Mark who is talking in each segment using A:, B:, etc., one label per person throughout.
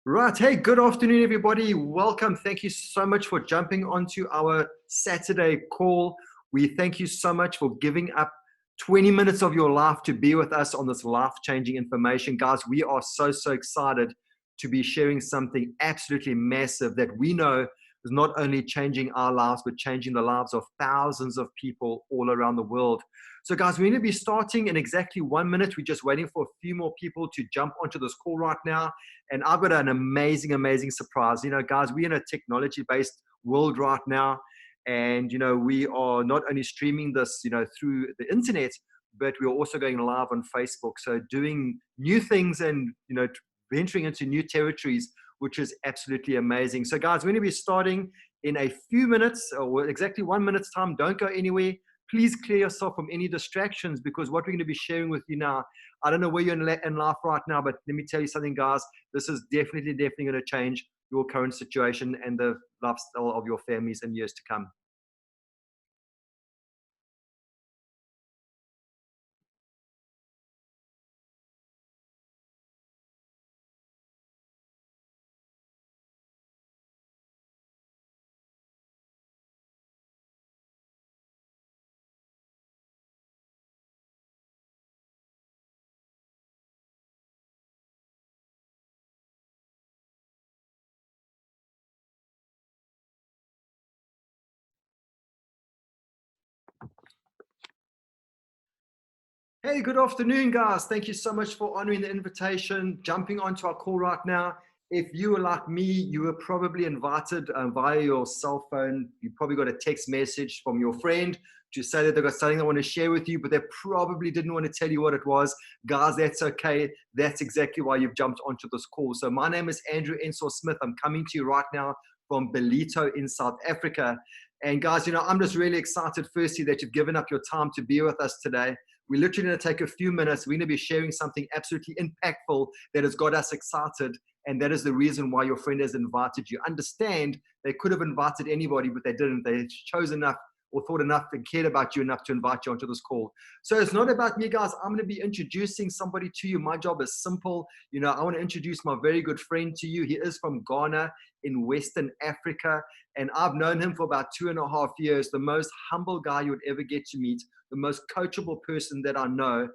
A: Right. Hey, good afternoon, everybody. Welcome. Thank you so much for jumping onto our Saturday call. We thank you so much for giving up 20 minutes of your life to be with us on this life-changing information. Guys, we are so excited to be sharing something absolutely massive that we know is not only changing our lives, but changing the lives of thousands of people all around the world. So guys, we're going to be starting in exactly 1 minute. We're just waiting for a few more people to jump onto this call right now. And I've got an amazing surprise. You know, guys, we're in a technology-based world right now. And, you know, we are not only streaming this, you know, through the internet, but we're also going live on Facebook. So doing new things and, you know, venturing into new territories, which is absolutely amazing. So guys, we're going to be starting in a few minutes, or exactly 1 minute's time. Don't go anywhere. Please clear yourself from any distractions, because what we're going to be sharing with you now, I don't know where you're in life right now, but let me tell you something, guys. This is definitely going to change your current situation and the lifestyle of your families in years to come. Hey, good afternoon, guys. Thank you so much for honoring the invitation, jumping onto our call right now. If you were like me, you were probably invited via your cell phone. You probably got a text message from your friend to say that they got something they want to share with you, but they probably didn't want to tell you what it was. Guys, that's okay. That's exactly why you've jumped onto this call. So my name is Andrew Ensor Smith. I'm coming to you right now from Ballito in South Africa. And guys, you know, I'm just really excited, firstly, that you've given up your time to be with us today. We're literally going to take a few minutes. We're going to be sharing something absolutely impactful that has got us excited. And that is the reason why your friend has invited you. Understand, they could have invited anybody, but they didn't. They chose enough or thought enough and cared about you enough to invite you onto this call. So it's not about me, guys. I'm going to be introducing somebody to you. My job is simple. You know, I want to introduce my very good friend to you. He is from Ghana in Western Africa. And I've known him for about 2.5 years. The most humble guy you would ever get to meet, the most coachable person that I know.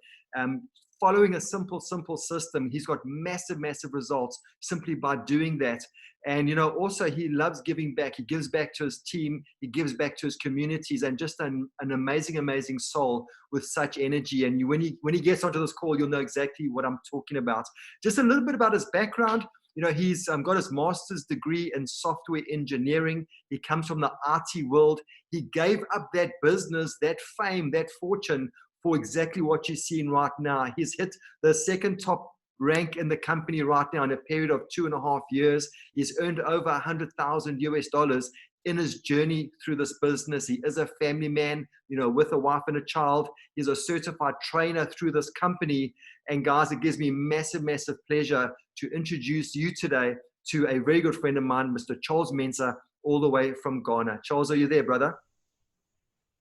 A: Following a simple system, he's got massive results simply by doing that. And, you know, also he loves giving back. He gives back to his team. He gives back to his communities, and just an amazing soul with such energy. And when he gets onto this call, you'll know exactly what I'm talking about. Just a little bit about his background. You know, he's got his master's degree in software engineering. He comes from the IT world. He gave up that business, that fame, that fortune for exactly what you're seeing right now. He's hit the second top rank in the company right now in a period of 2.5 years. He's earned over 100,000 US dollars in his journey through this business. He is a family man, you know, with a wife and a child. He's a certified trainer through this company. And guys, it gives me massive pleasure to introduce you today to a very good friend of mine, Mr. Charles Mensah, all the way from Ghana. Charles, are you there, brother?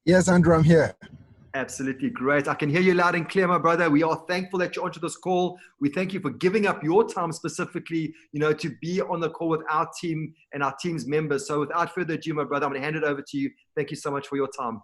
B: Yes, Andrew, I'm here.
A: Absolutely great. I can hear you loud and clear, my brother. We are thankful that you're onto this call. We thank you for giving up your time specifically, you know, to be on the call with our team and our team's members. So without further ado, my brother, I'm going to hand it over to you. Thank you so much for your time.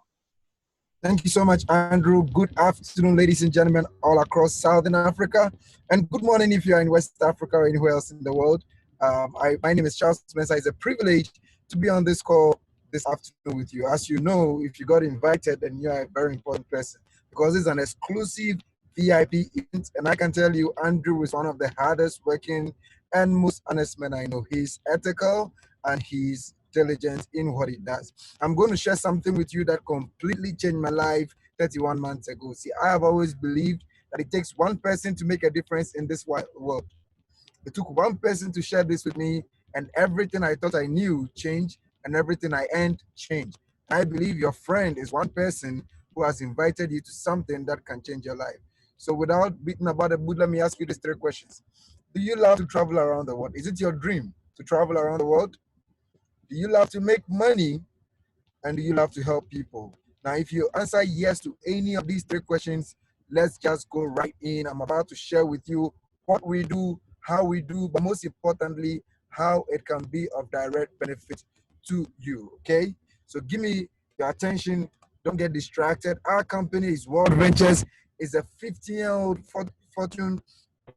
B: Thank you so much, Andrew. Good afternoon, ladies and gentlemen, all across Southern Africa. And good morning if you're in West Africa or anywhere else in the world. My name is Charles Mensah. It's a privilege to be on this call this afternoon with you. As you know, if you got invited, then you're a very important person, because it's an exclusive VIP event. And I can tell you, Andrew is one of the hardest working and most honest men I know. He's ethical and he's diligent in what he does. I'm going to share something with you that completely changed my life 31 months ago. See, I have always believed that it takes one person to make a difference in this world. It took one person to share this with me, and everything I thought I knew changed, and everything I earned changed. I believe your friend is one person who has invited you to something that can change your life. So without beating about the bush, let me ask you these 3 questions. Do you love to travel around the world? Is it your dream to travel around the world? Do you love to make money? And do you love to help people? Now, if you answer yes to any of these 3 questions, let's just go right in. I'm about to share with you what we do, how we do, but most importantly, how it can be of direct benefit to you. Okay, so give me your attention. Don't get distracted. Our company is World Ventures. Is a 15-year-old Fortune,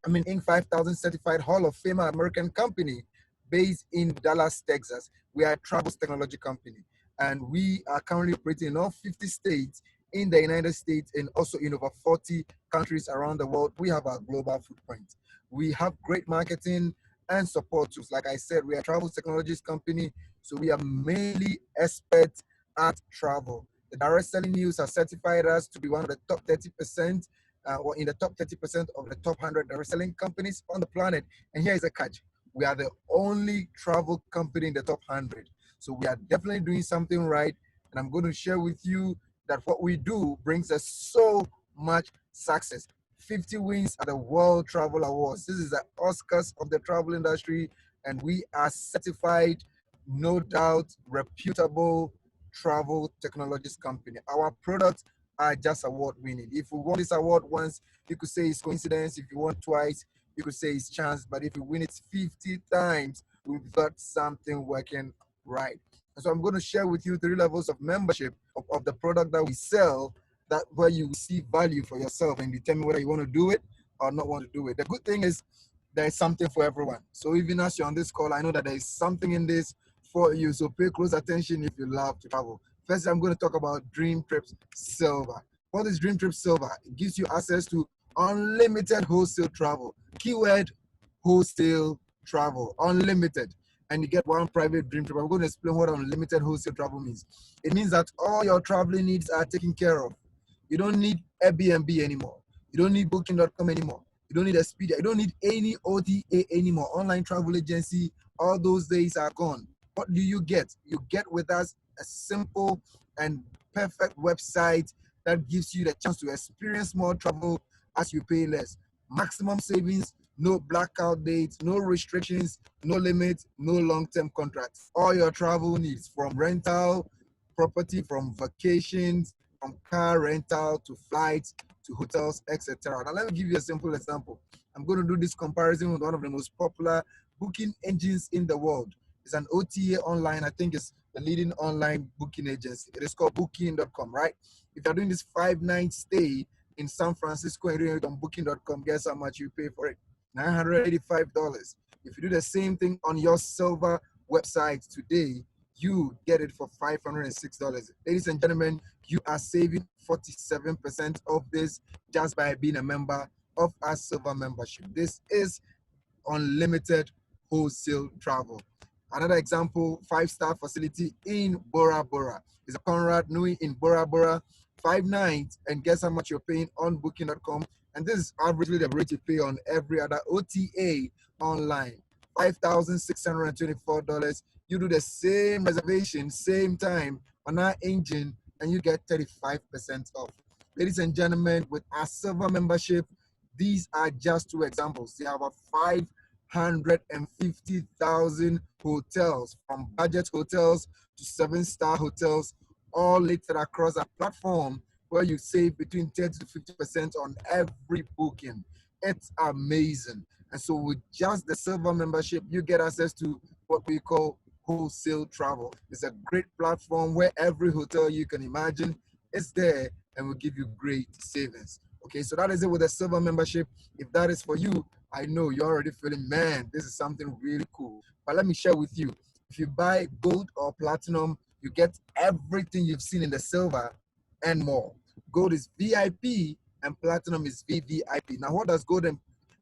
B: Inc. 5,000 certified Hall of Famer American company based in Dallas, Texas. We are a travel technology company, and we are currently operating in all 50 states in the United States and also in over 40 countries around the world. We have our global footprint. We have great marketing and support tools. Like I said, we are a travel technologies company, so we are mainly experts at travel. The direct selling news has certified us to be one of the top 30%, or in the top 30% of the top 100 direct selling companies on the planet. And here is a catch: we are the only travel company in the top 100. So we are definitely doing something right. And I'm going to share with you that what we do brings us so much success. 50 wins at the World Travel Awards. This is the Oscars of the travel industry, and we are certified, no doubt, reputable travel technologies company. Our products are just award winning. If we won this award once, you could say it's coincidence. If you won twice, you could say it's chance. But if you win it 50 times, we've got something working right. And so I'm going to share with you 3 levels of membership of the product that we sell, that where you see value for yourself and determine whether you want to do it or not want to do it. The good thing is there is something for everyone. So even as you're on this call, I know that there is something in this for you. So pay close attention if you love to travel. First, I'm going to talk about Dream Trips Silver. What is Dream Trips Silver? It gives you access to unlimited wholesale travel. Keyword: wholesale travel, unlimited. And you get one private dream trip. I'm going to explain what unlimited wholesale travel means. It means that all your traveling needs are taken care of. You don't need Airbnb anymore. You don't need Booking.com anymore. You don't need Expedia. You don't need any OTA anymore. Online travel agency, all those days are gone. What do you get? You get with us a simple and perfect website that gives you the chance to experience more travel as you pay less. Maximum savings, no blackout dates, no restrictions, no limits, no long-term contracts. All your travel needs, from rental, property, from vacations, from car rental to flights to hotels, etc. Now, let me give you a simple example. I'm going to do this comparison with one of the most popular booking engines in the world. It's an OTA online. I think it's the leading online booking agency. It is called Booking.com, right? If you're doing this 5-night stay in San Francisco and doing it on Booking.com, guess how much you pay for it? $985. If you do the same thing on your silver website today, you get it for $506. Ladies and gentlemen, you are saving 47% of this just by being a member of our silver membership. This is unlimited wholesale travel. Another example, 5-star facility in Bora Bora. It's a Conrad Nui in Bora Bora, 5 nights, and guess how much you're paying on Booking.com. And this is averagely the rate you pay on every other OTA online, $5,624. You do the same reservation, same time on our engine, and you get 35% off. Ladies and gentlemen, with our silver membership, these are just 2 examples. There are about 550,000 hotels, from budget hotels to 7-star hotels, all listed across our platform, where you save between 30 to 50% on every booking. It's amazing. And so with just the silver membership, you get access to what we call wholesale travel. It's a great platform where every hotel you can imagine is there and will give you great savings. Okay, so that is it with the silver membership. If that is for you, I know you're already feeling, man, this is something really cool. But let me share with you. If you buy gold or platinum, you get everything you've seen in the silver and more. Gold is VIP and platinum is VVIP. Now, what does gold and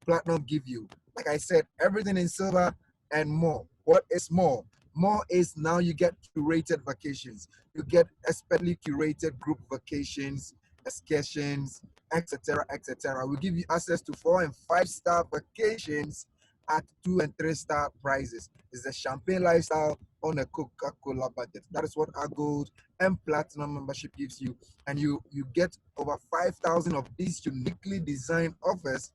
B: platinum give you? Like I said, everything in silver and more. What is more? More is now you get curated vacations. You get expertly curated group vacations, excursions, etc., etc. We give you access to 4- and 5-star vacations at 2- and 3-star prices. It's a champagne lifestyle on a Coca-Cola budget. That is what our gold and platinum membership gives you. And you get over 5,000 of these uniquely designed offers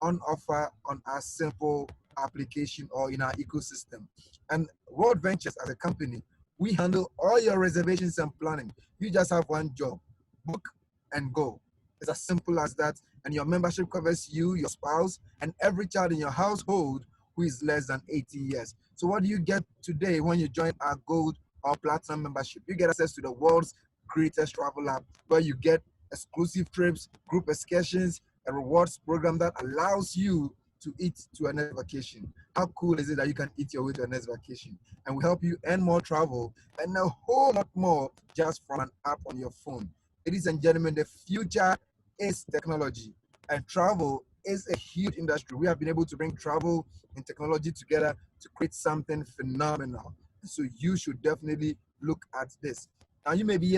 B: on offer on our simple application or in our ecosystem. And World Ventures as a company, we handle all your reservations and planning. You just have one job: book and go. It's as simple as that. And your membership covers you, your spouse, and every child in your household who is less than 18 years. So what do you get today when you join our gold or platinum membership? You get access to the world's greatest travel app, where you get exclusive trips, group excursions, a rewards program that allows you to eat to a next vacation. How cool is it that you can eat your way to a next vacation? And we help you earn more travel and a whole lot more just from an app on your phone. Ladies and gentlemen, the future is technology, and travel is a huge industry. We have been able to bring travel and technology together to create something phenomenal. So you should definitely look at this. Now you may be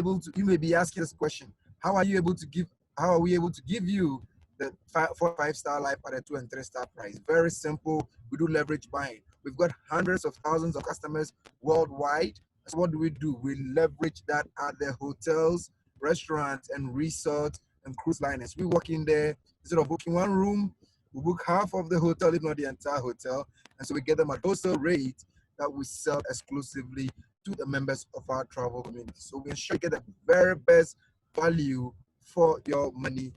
B: asking this question: How are you able to give? How are we able to give you the 4 5-star life at a 2 and 3 star price? Very simple. We do leverage buying. We've got hundreds of thousands of customers worldwide. So what do? We leverage that at the hotels, restaurants, and resorts and cruise liners. We walk in there, instead of booking one room, we book half of the hotel, if not the entire hotel. And so we get them at wholesale rate that we sell exclusively to the members of our travel community. So we ensure you get the very best value for your money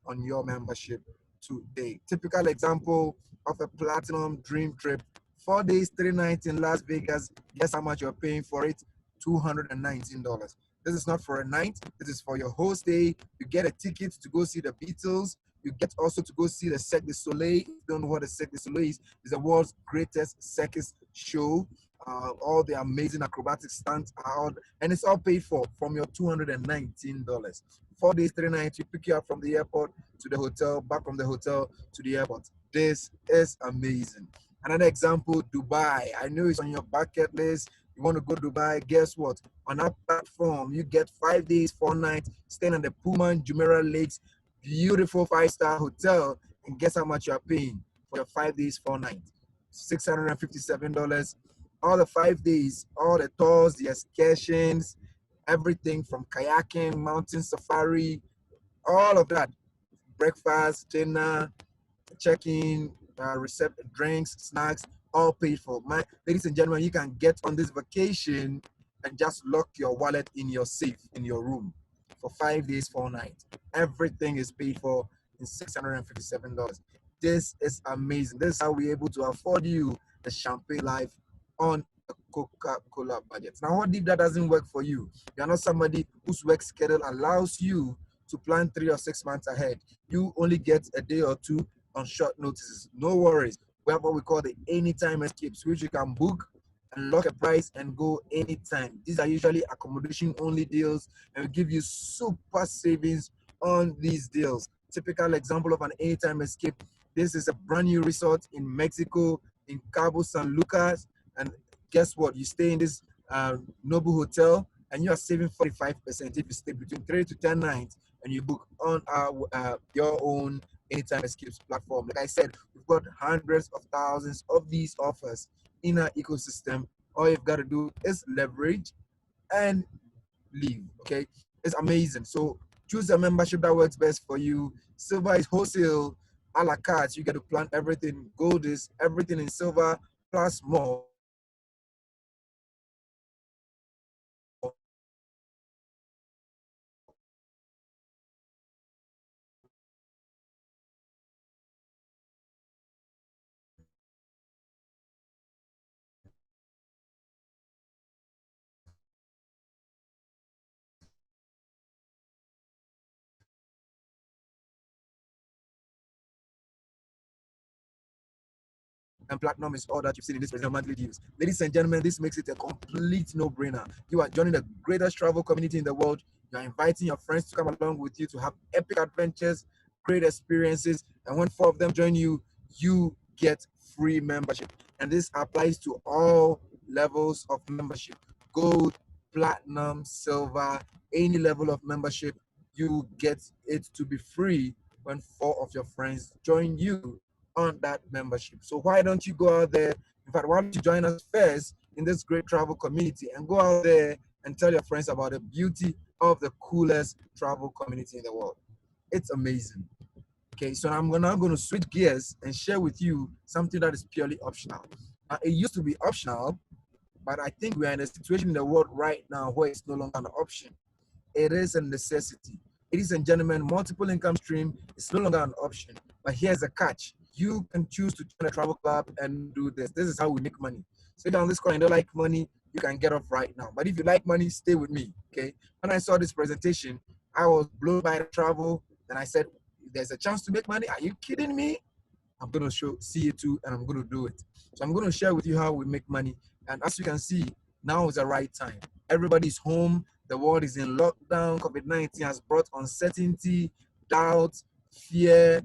B: on your membership today. Typical example of a platinum dream trip: 4 days, 3 nights in Las Vegas. Guess how much you're paying for it? $219. This is not for a night. This is for your whole stay. You get a ticket to go see the Beatles. You get also to go see the Cirque du Soleil. If you don't know what the Cirque du Soleil is, it's the world's greatest circus show. All the amazing acrobatic stunts are out, and it's all paid for from your $219. 4 days, 3 nights. We pick you up from the airport to the hotel, back from the hotel to the airport. This is amazing. Another example: Dubai. I know it's on your bucket list. You want to go to Dubai? Guess what? On our platform, you get 5 days, 4 nights, staying at the Pullman Jumeirah Lakes, beautiful 5-star hotel. And guess how much you are paying for your 5 days, 4 nights? $657. All the 5 days, all the tours, the excursions, everything from kayaking, mountain safari, all of that. Breakfast, dinner, check-in, drinks, snacks, all paid for. Ladies and gentlemen, you can get on this vacation and just lock your wallet in your safe in your room for 5 days, 4 nights. Everything is paid for in $657. This is amazing. This is how we're able to afford you the champagne life on a Coca-Cola budget. Now, what if that doesn't work for you? You're not somebody whose work schedule allows you to plan 3 or 6 months ahead. You only get a day or two on short notices. No worries. We have what we call the anytime escapes, which you can book and lock a price and go anytime. These are usually accommodation only deals, and we give you super savings on these deals. Typical example of an anytime escape: this is a brand new resort in Mexico, in Cabo San Lucas, and guess what? You stay in this Noble Hotel, and you are saving 45% if you stay between 3 to 10 nights and you book on our your own anytime escapes platform. Like I said, we've got hundreds of thousands of these offers in our ecosystem. All you've got to do is leverage and leave. Okay, it's amazing. So choose a membership that works best for you. Silver is wholesale, a la carte. You get to plan everything. Gold is everything in silver plus more. And platinum is all that you've seen in this present monthly deals. Ladies and gentlemen, this makes it a complete no-brainer. You are joining the greatest travel community in the world. You are inviting your friends to come along with you to have epic adventures, great experiences, and when 4 of them join you, you get free membership. And this applies to all levels of membership: gold, platinum, silver, any level of membership. You get it to be free when 4 of your friends join you on that membership. So why don't you go out there? In fact, why don't you join us first in this great travel community and go out there and tell your friends about the beauty of the coolest travel community in the world? It's amazing. Okay, so I'm now going to switch gears and share with you something that is purely optional. Now, it used to be optional, but I think we are in a situation in the world right now where it's no longer an option. It is a necessity. Ladies and gentlemen, multiple income stream is no longer an option. But here's a catch. You can choose to join a travel club and do this. This is how we make money. Sit down this call and don't like money, you can get off right now. But if you like money, stay with me. Okay. When I saw this presentation, I was blown by the travel. And I said, there's a chance to make money. Are you kidding me? I'm going to see it too, and I'm going to do it. So I'm going to share with you how we make money. And as you can see, now is the right time. Everybody's home. The world is in lockdown. COVID-19 has brought uncertainty, doubt, fear,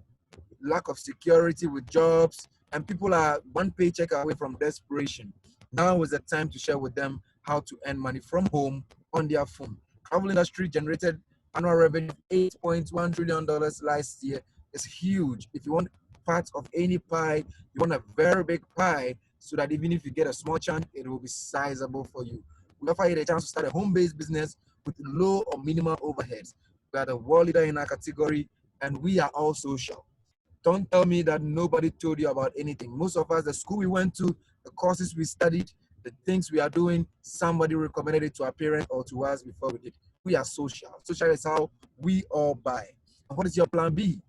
B: lack of security with jobs, and people are one paycheck away from desperation. Now is the time to share with them how to earn money from home on their phone. Travel industry generated annual revenue of $8.1 trillion last year. It's huge. If you want part of any pie, you want a very big pie so that even if you get a small chunk, it will be sizable for you. We offer you the chance to start a home-based business with low or minimal overheads. We are the world leader in our category, and we are all social. Don't tell me that nobody told you about anything. Most of us, the school we went to, the courses we studied, the things we are doing, somebody recommended it to our parent or to us before we did. We are social. Social is how we all buy. And what is your plan B?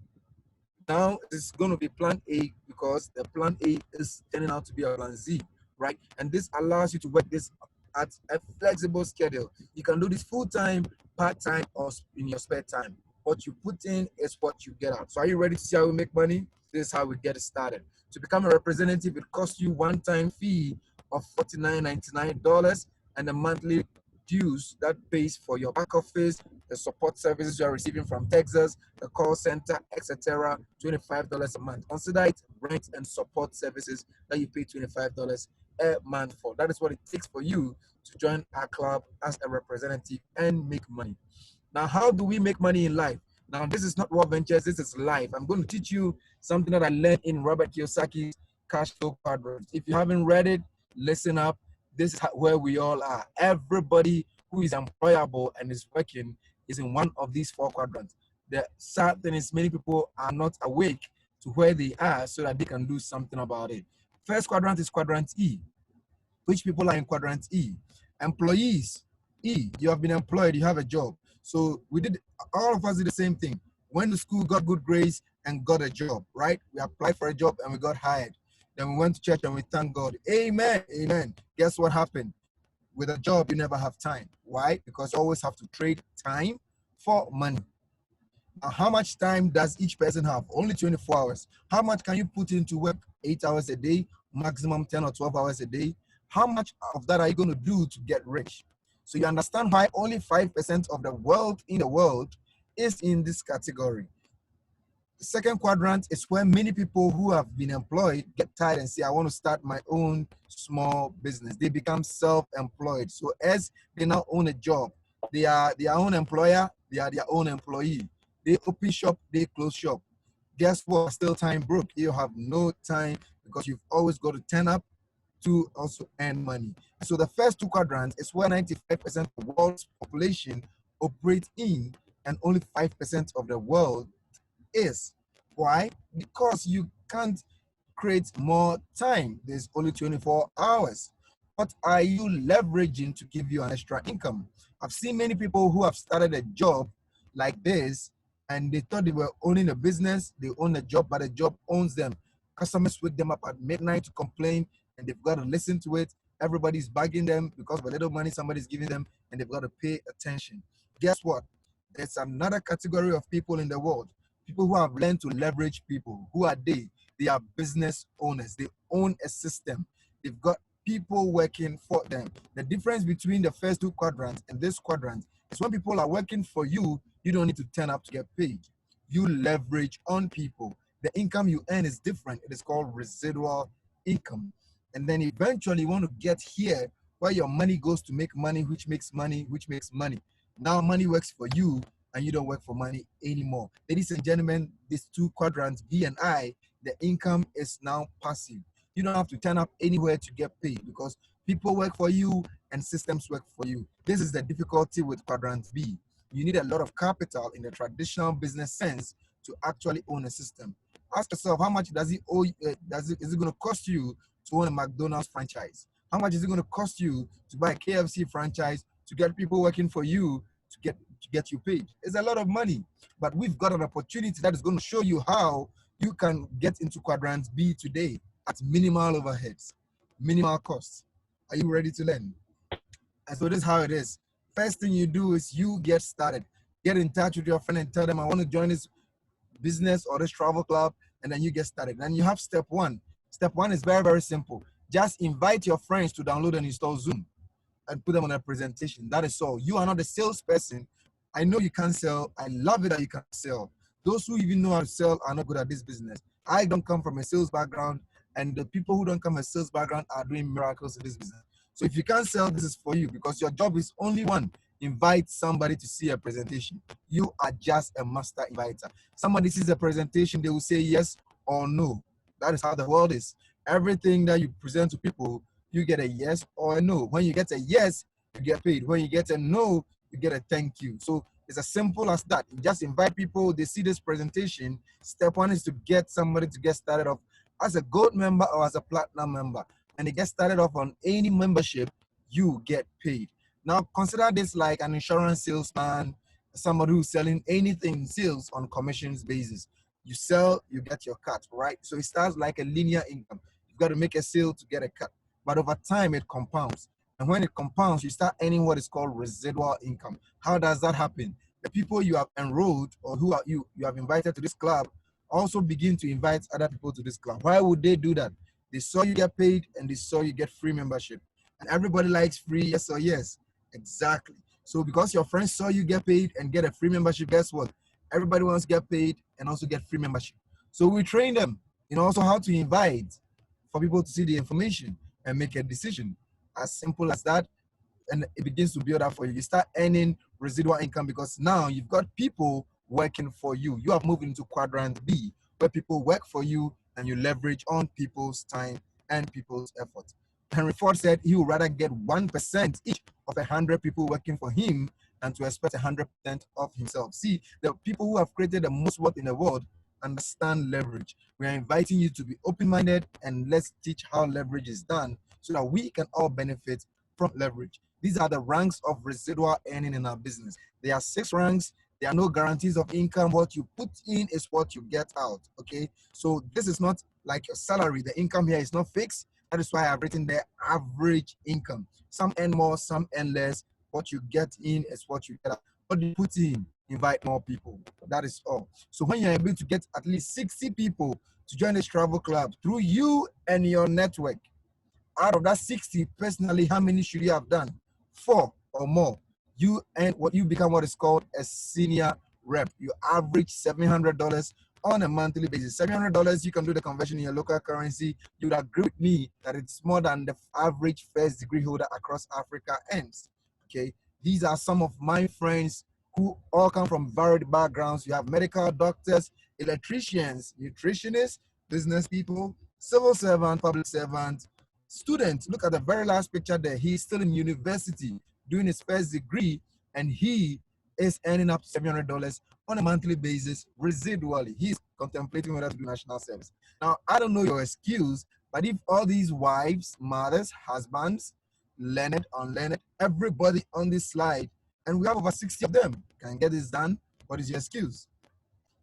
B: Now it's going to be plan A because the plan A is turning out to be a plan Z, right? And this allows you to work this at a flexible schedule. You can do this full-time, part-time, or in your spare time. What you put in is what you get out. So are you ready to see how we make money? This is how we get started. To become a representative, it costs you one-time fee of $49.99 and a monthly dues that pays for your back office, the support services you are receiving from Texas, the call center, etc. $25 a month. Consider it rent and support services that you pay $25 a month for. That is what it takes for you to join our club as a representative and make money. Now, how do we make money in life? Now, this is not Raw Ventures, this is life. I'm going to teach you something that I learned in Robert Kiyosaki's Cash Flow Quadrant. If you haven't read it, listen up. This is where we all are. Everybody who is employable and is working is in one of these four quadrants. The sad thing is many people are not awake to where they are so that they can do something about it. First quadrant is quadrant E. Which people are in quadrant E? Employees. E, you have been employed, you have a job. So all of us did the same thing. Went to school, got good grades, and got a job, right? We applied for a job and we got hired. Then we went to church and we thank God. Amen, amen. Guess what happened? With a job, you never have time. Why? Because you always have to trade time for money. Now, how much time does each person have? Only 24 hours. How much can you put into work? 8 hours a day, maximum 10 or 12 hours a day. How much of that are you going to do to get rich? So you understand why only 5% of the wealth in the world is in this category. The second quadrant is where many people who have been employed get tired and say, I want to start my own small business. They become self-employed. So as they now own a job, they are their own employer, they are their own employee. They open shop, they close shop. Guess what? Still time broke. You have no time because you've always got to turn up to also earn money. So the first two quadrants is where 95% of the world's population operate in, and only 5% of the world is. Why? Because you can't create more time. There's only 24 hours. What are you leveraging to give you an extra income? I've seen many people who have started a job like this and they thought they were owning a business. They own a job, but the job owns them. Customers wake them up at midnight to complain and they've got to listen to it. Everybody's bugging them because of a little money somebody's giving them and they've got to pay attention. Guess what? There's another category of people in the world. People who have learned to leverage people. Who are they? They are business owners. They own a system. They've got people working for them. The difference between the first two quadrants and this quadrant is when people are working for you, you don't need to turn up to get paid. You leverage on people. The income you earn is different. It is called residual income. And then eventually you want to get here where your money goes to make money, which makes money, which makes money. Now money works for you and you don't work for money anymore. Ladies and gentlemen, these two quadrants, B and I, the income is now passive. You don't have to turn up anywhere to get paid because people work for you and systems work for you. This is the difficulty with quadrant B. You need a lot of capital in the traditional business sense to actually own a system. Ask yourself, how much does it owe? Is it going to cost you to own a McDonald's franchise? How much is it going to cost you to buy a KFC franchise, to get people working for you, to get to get you paid. It's a lot of money, but we've got an opportunity that is going to show you how you can get into quadrant B today at minimal overheads, minimal costs. Are you ready to learn? And so this is how it is. First thing you do is you get started. Get in touch with your friend and tell them, I want to join this business or this travel club, and then you get started. Then you have step one. Step one is very, very simple. Just invite your friends to download and install Zoom and put them on a presentation. That is all. You are not a salesperson. I know you can sell. I love it that you can sell. Those who even know how to sell are not good at this business. I don't come from a sales background, and the people who don't come from a sales background are doing miracles in this business. So if you can't sell, this is for you, because your job is only one. Invite somebody to see a presentation. You are just a master inviter. Somebody sees a presentation, they will say yes or no. That is how the world is. Everything that you present to people, you get a yes or a no. When you get a yes, you get paid. When you get a no, you get a thank you. So it's as simple as that. You just invite people, they see this presentation. Step one is to get somebody to get started off as a gold member or as a platinum member. And they get started off on any membership, you get paid. Now consider this like an insurance salesman, somebody who's selling anything sales on commissions basis. You sell, you get your cut, right? So it starts like a linear income. You've got to make a sale to get a cut. But over time, it compounds. And when it compounds, you start earning what is called residual income. How does that happen? The people you have enrolled or who are you have invited to this club also begin to invite other people to this club. Why would they do that? They saw you get paid and they saw you get free membership. And everybody likes free, yes or yes. Exactly. So because your friends saw you get paid and get a free membership, guess what? Everybody wants to get paid and also get free membership. So we train them in also how to invite for people to see the information and make a decision. As simple as that. And it begins to build up for you. You start earning residual income because now you've got people working for you. You have moved into quadrant B, where people work for you and you leverage on people's time and people's effort. Henry Ford said he would rather get 1% each of 100 people working for him than to expect 100% of himself. See, the people who have created the most wealth in the world understand leverage. We are inviting you to be open-minded and let's teach how leverage is done so that we can all benefit from leverage. These are the ranks of residual earning in our business. There are 6 ranks. There are no guarantees of income. What you put in is what you get out, okay? So this is not like your salary. The income here is not fixed. That is why I've written the average income. Some earn more, some earn less. What you get in is what you get out. What you put in, invite more people. That is all. So when you're able to get at least 60 people to join this travel club through you and your network, out of that 60, personally, how many should you have done? 4 or more. You and what you become what is called a senior rep. You average $700 on a monthly basis. $700, you can do the conversion in your local currency. You would agree with me that it's more than the average first degree holder across Africa earns. Okay, these are some of my friends who all come from varied backgrounds. You have medical doctors, electricians, nutritionists, business people, civil servant, public servant, students. Look at the very last picture there. He's still in university doing his first degree, and he is earning up $700 on a monthly basis residually. He's contemplating whether to do national service. Now, I don't know your skills, but if all these wives, mothers, husbands, learned, unlearned, everybody on this slide, and we have over 60 of them, can get this done, what is your skills?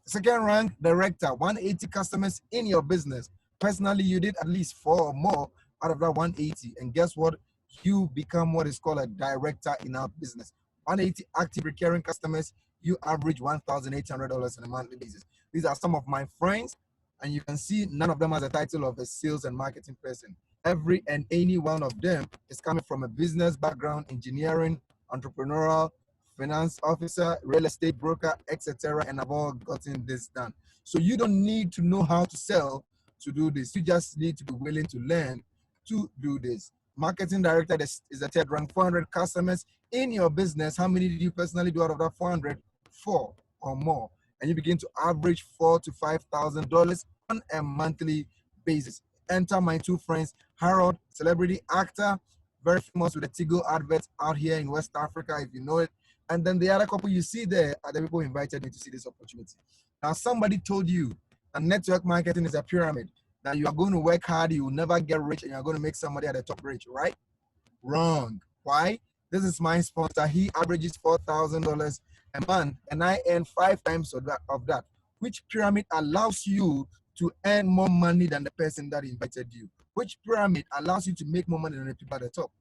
B: Second rank, director, 180 customers in your business. Personally, you did at least 4 or more out of that 180. And guess what? You become what is called a director in our business. 180 active recurring customers, you average $1,800 on a monthly basis. These are some of my friends, and you can see none of them has a title of a sales and marketing person. Every and any one of them is coming from a business background, engineering, entrepreneurial, finance officer, real estate broker, etc. And I've all gotten this done. So you don't need to know how to sell to do this. You just need to be willing to learn to do this. Marketing director is the third rank, 400 customers in your business. How many did you personally do out of that 400? 4 or more. And you begin to average $4,000 to $5,000 on a monthly basis. Enter my 2 friends, Harold, celebrity actor, very famous with the Tigo adverts out here in West Africa, if you know it. And then the other couple you see there are the people who invited me to see this opportunity. Now, somebody told you that network marketing is a pyramid, that you are going to work hard, you will never get rich, and you're going to make somebody at the top rich, right? Wrong. Why? This is my sponsor. He averages $4,000 a month and I earn 5 times of that, which pyramid allows you to earn more money than the person that invited you? Which pyramid allows you to make more money than the people at the top?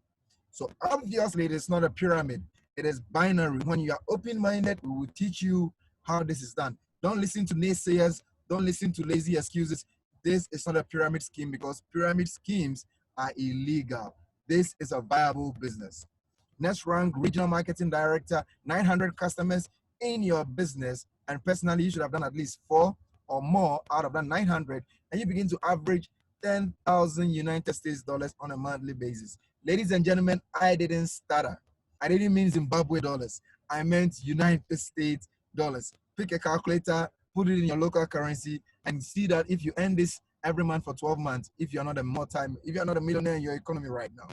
B: So obviously it is not a pyramid. It is binary. When you are open-minded, we will teach you how this is done. Don't listen to naysayers. Don't listen to lazy excuses. This is not a pyramid scheme because pyramid schemes are illegal. This is a viable business. Next rank, regional marketing director, 900 customers in your business. And personally, you should have done at least 4 or more out of that 900. And you begin to average 10,000 United States dollars on a monthly basis. Ladies and gentlemen, I didn't stutter. I didn't mean Zimbabwe dollars. I meant United States dollars. Pick a calculator, put it in your local currency, and see that if you earn this every month for 12 months, if you're not a millionaire in your economy right now,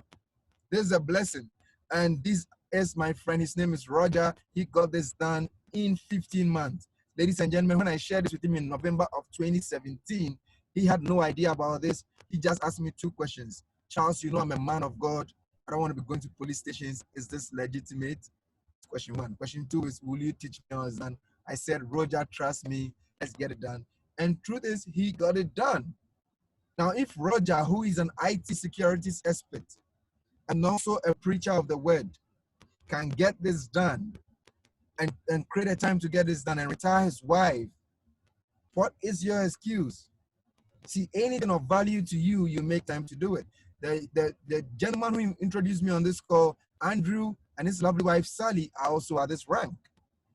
B: this is a blessing. And this is my friend. His name is Roger. He got this done in 15 months. Ladies and gentlemen, when I shared this with him in November of 2017, he had no idea about this. He just asked me 2 questions. Charles, you know I'm a man of God. I don't want to be going to police stations. Is this legitimate? That's question 1. Question 2 is, will you teach me how it's done? I said, Roger, trust me. Let's get it done. And truth is, he got it done. Now, if Roger, who is an IT securities expert and also a preacher of the word, can get this done and create a time to get this done and retire his wife, what is your excuse? See, anything of value to you, you make time to do it. The gentleman who introduced me on this call, Andrew, and his lovely wife, Sally, are also at this rank.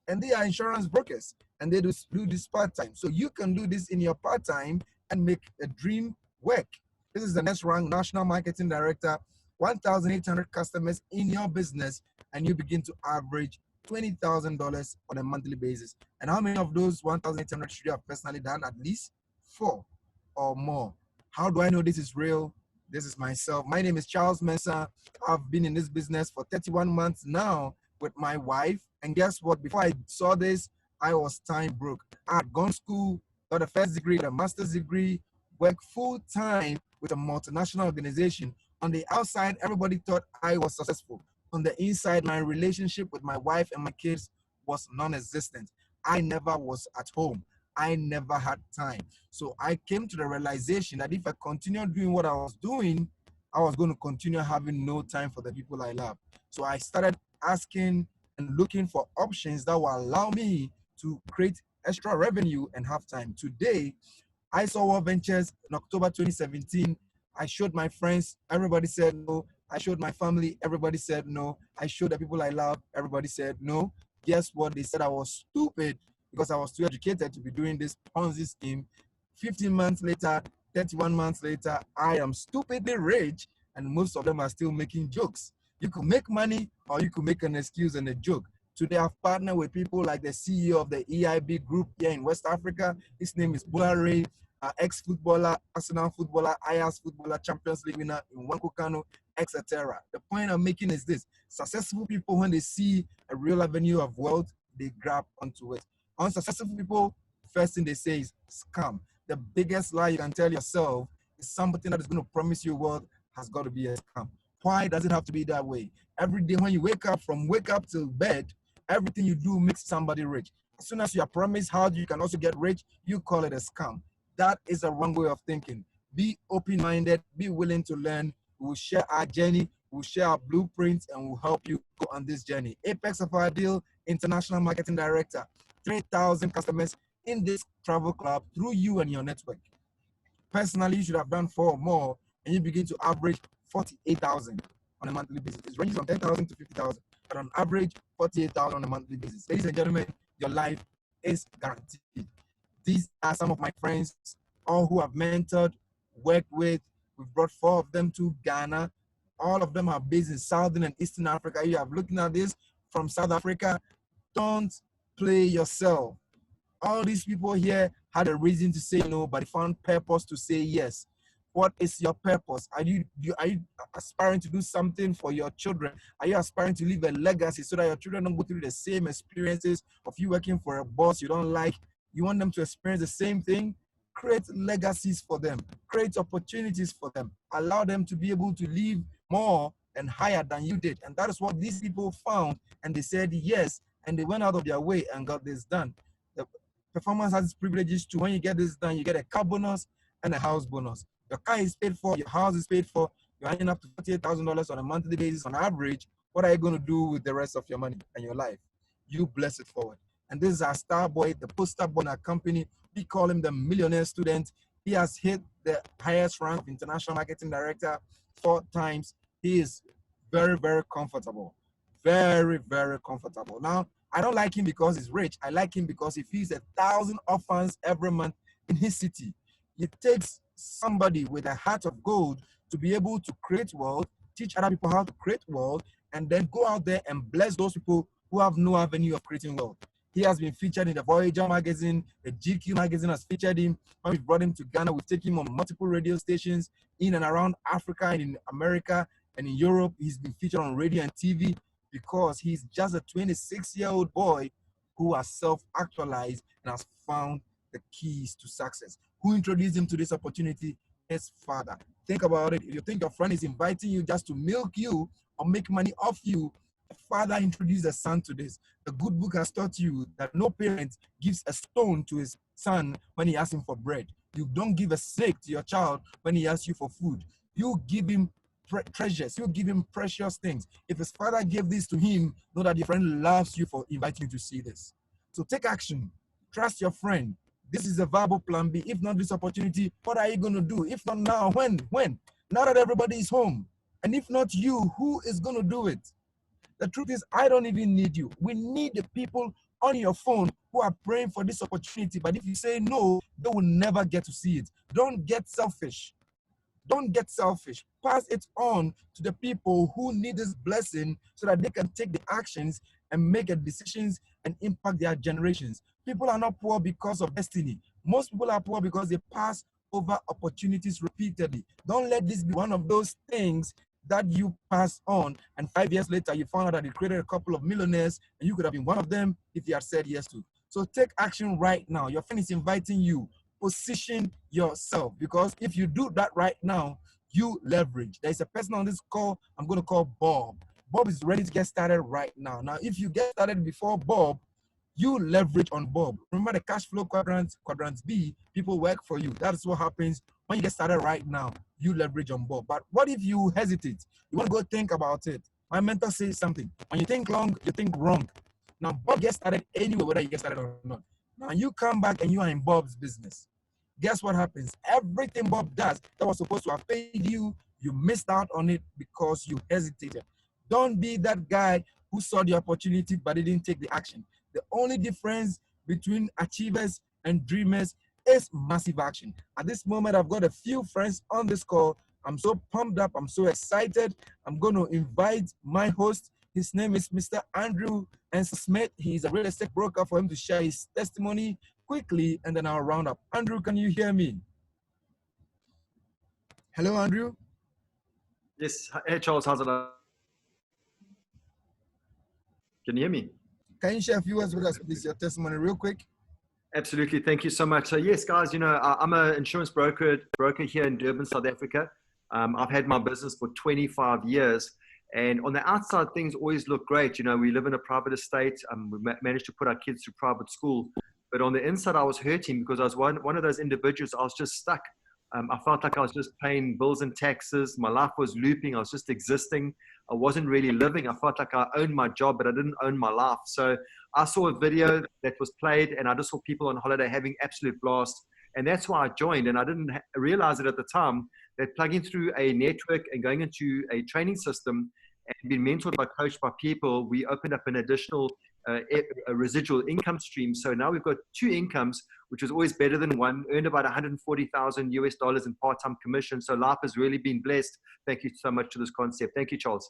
B: And they are insurance brokers, and they do this part-time. So you can do this in your part-time and make a dream work. This is the next rank, National Marketing Director, 1,800 customers in your business, and you begin to average $20,000 on a monthly basis. And how many of those 1,800 should you have personally done? At least 4 or more. How do I know this is real? This is myself. My name is Charles Mensah. I've been in this business for 31 months now with my wife. And guess what? Before I saw this, I was time broke. I had gone to school, got a first degree, a master's degree, worked full time with a multinational organization. On the outside, everybody thought I was successful. On the inside, my relationship with my wife and my kids was non-existent. I never was at home. I never had time. So I came to the realization that if I continued doing what I was doing, I was going to continue having no time for the people I love. So I started asking and looking for options that will allow me to create extra revenue and have time. Today, I saw War Ventures in October 2017. I showed my friends, everybody said no. I showed my family, everybody said no. I showed the people I love, everybody said no. Guess what? They said I was stupid because I was too educated to be doing this Ponzi scheme. 15 months later, 31 months later, I am stupidly rich, and most of them are still making jokes. You could make money or you could make an excuse and a joke. Today, I've partnered with people like the CEO of the EIB group here in West Africa. His name is Bulare, ex-footballer, Arsenal footballer, Ajax footballer, Champions League winner in Wankukano, etc. The point I'm making is this: successful people, when they see a real avenue of wealth, they grab onto it. Unsuccessful people, first thing they say is scam. The biggest lie you can tell yourself is something that is going to promise you wealth has got to be a scam. Why does it have to be that way? Every day when you wake up, from wake up till bed, everything you do makes somebody rich. As soon as you are promised how you can also get rich, you call it a scam. That is a wrong way of thinking. Be open-minded, be willing to learn. We'll share our journey, we'll share our blueprints, and we'll help you go on this journey. Apex of our deal, International Marketing Director, 3,000 customers in this travel club through you and your network. Personally, you should have done 4 or more, and you begin to average 48,000 on a monthly basis. It ranges from 10,000 to 50,000, but on average, 48,000 on a monthly basis. Ladies and gentlemen, your life is guaranteed. These are some of my friends, all who have mentored, worked with. We've brought 4 of them to Ghana. All of them are based in Southern and Eastern Africa. You have looking at this from South Africa. Don't play yourself. All these people here had a reason to say no, but they found purpose to say yes. What is your purpose? Are you aspiring to do something for your children? Are you aspiring to leave a legacy so that your children don't go through the same experiences of you working for a boss you don't like? You want them to experience the same thing? Create legacies for them. Create opportunities for them. Allow them to be able to live more and higher than you did. And that is what these people found. And they said yes. and they went out of their way and got this done. The performance has its privileges too. When you get this done, you get a car bonus and a house bonus. Your car is paid for, your house is paid for, you're earning up to $48,000 on a monthly basis on average. What are you going to do with the rest of your money and your life? You bless it forward. And this is our star boy, the poster boy in our company. We call him the millionaire student. He has hit the highest rank of international marketing director 4 times. He is very, very comfortable. Very, very comfortable. Now, I don't like him because he's rich. I like him because he feeds 1,000 orphans every month in his city. It takes somebody with a heart of gold to be able to create wealth, teach other people how to create wealth, and then go out there and bless those people who have no avenue of creating wealth. He has been featured in the Voyager magazine, the GQ magazine has featured him. When we brought him to Ghana, we've taken him on multiple radio stations in and around Africa and in America and in Europe. He's been featured on radio and TV because he's just a 26-year-old boy who has self-actualized and has found the keys to success. Who introduced him to this opportunity? His father. Think about it. If you think your friend is inviting you just to milk you or make money off you, the father introduced the son to this. The good book has taught you that no parent gives a stone to his son when he asks him for bread. You don't give a snake to your child when he asks you for food. You give him treasures. You give him precious things. If his father gave this to him, know that your friend loves you for inviting you to see this. So take action. Trust your friend. This is a viable plan B. If not this opportunity, what are you going to do? If not now, when? When? Now that everybody is home. And if not you, who is going to do it? The truth is, I don't even need you. We need the people on your phone who are praying for this opportunity. But if you say no, they will never get to see it. Don't get selfish. Don't get selfish. Pass it on to the people who need this blessing so that they can take the actions and make the decisions and impact their generations. People are not poor because of destiny. Most people are poor because they pass over opportunities repeatedly. Don't let this be one of those things that you pass on, and 5 years later, you found out that you created a couple of millionaires, and you could have been one of them if you had said yes to. So take action right now. Your friend is inviting you. Position yourself, because if you do that right now, you leverage. There's a person on this call I'm going to call Bob. Bob is ready to get started right now. Now, if you get started before Bob, you leverage on Bob. Remember the cash flow quadrant B, people work for you. That's what happens when you get started right now. You leverage on Bob. But what if you hesitate? You want to go think about it. My mentor says something. When you think long, you think wrong. Now, Bob gets started anyway, whether you get started or not. Now, you come back and you are in Bob's business. Guess what happens? Everything Bob does that was supposed to have paid you, you missed out on it because you hesitated. Don't be that guy who saw the opportunity but didn't take the action. The only difference between achievers and dreamers is massive action. At this moment, I've got a few friends on this call. I'm so pumped up. I'm so excited. I'm going to invite my host. His name is Mr. Andrew Smith. He's a real estate broker, for him to share his testimony quickly, and then I'll round up. Andrew, can you hear me? Hello, Andrew.
A: Yes. Hey, Charles, how's it? Can you hear me?
B: Can you share a few words with us, please, your testimony real quick?
A: Absolutely. Thank you so much. So yes, guys, you know, I'm an insurance broker here in Durban, South Africa. I've had my business for 25 years. And on the outside, things always look great. You know, we live in a private estate. We managed to put our kids through private school. But on the inside, I was hurting because I was one of those individuals. I was just stuck. I felt like I was just paying bills and taxes. My life was looping. I was just existing. I wasn't really living. I felt like I owned my job, but I didn't own my life. So I saw a video that was played, and I just saw people on holiday having absolute blast. And that's why I joined. And I didn't realize it at the time that plugging through a network and going into a training system and being mentored by, coached by people, we opened up an additional a residual income stream. So now we've got 2 incomes, which is always better than one. Earned about $140,000 in part-time commission. So life has really been blessed. Thank you so much to this concept. Thank you, Charles.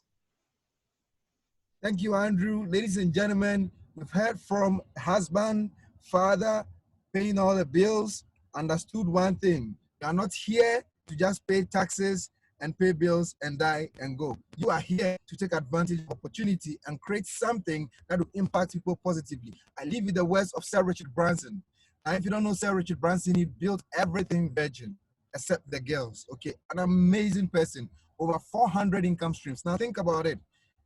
B: Thank you, Andrew. Ladies and gentlemen, we've heard from husband, father, paying all the bills, understood one thing. You are not here to just pay taxes and pay bills and die and go. You are here to take advantage of opportunity and create something that will impact people positively. I leave with the words of Sir Richard Branson. And if you don't know Sir Richard Branson, he built everything virgin except the girls. Okay, an amazing person, over 400 income streams. Now think about it.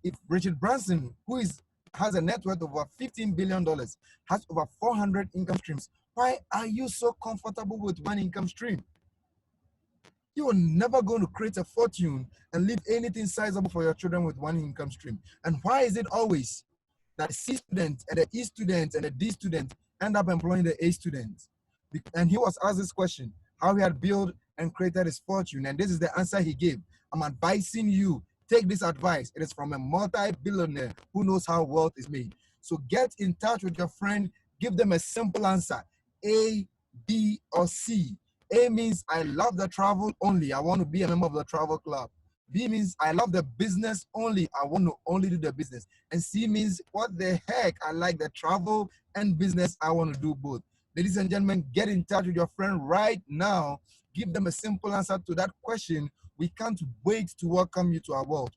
B: If Richard Branson, who is has a net worth of over $15 billion, has over 400 income streams. Why are you so comfortable with one income stream? You are never going to create a fortune and leave anything sizable for your children with one income stream. And why is it always that the C student and the E student and the D student end up employing the A student? And he was asked this question, how he had built and created his fortune. And this is the answer he gave. I'm advising you, take this advice. It is from a multi-billionaire who knows how wealth is made. So get in touch with your friend, give them a simple answer, A, B, or C. A means I love the travel only. I want to be a member of the travel club. B means I love the business only. I want to only do the business. And C means what the heck? I like the travel and business. I want to do both. Ladies and gentlemen, get in touch with your friend right now. Give them a simple answer to that question. We can't wait to welcome you to our world.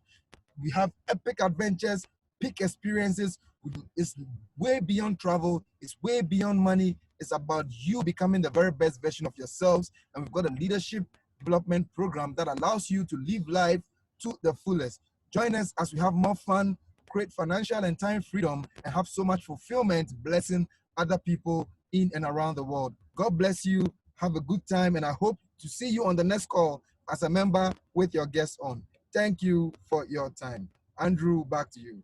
B: We have epic adventures, peak experiences. It's way beyond travel. It's way beyond money. It's about you becoming the very best version of yourselves. And we've got a leadership development program that allows you to live life to the fullest. Join us as we have more fun, create financial and time freedom, and have so much fulfillment, blessing other people in and around the world. God bless you. Have a good time. And I hope to see you on the next call as a member with your guests on. Thank you for your time. Andrew, back to you.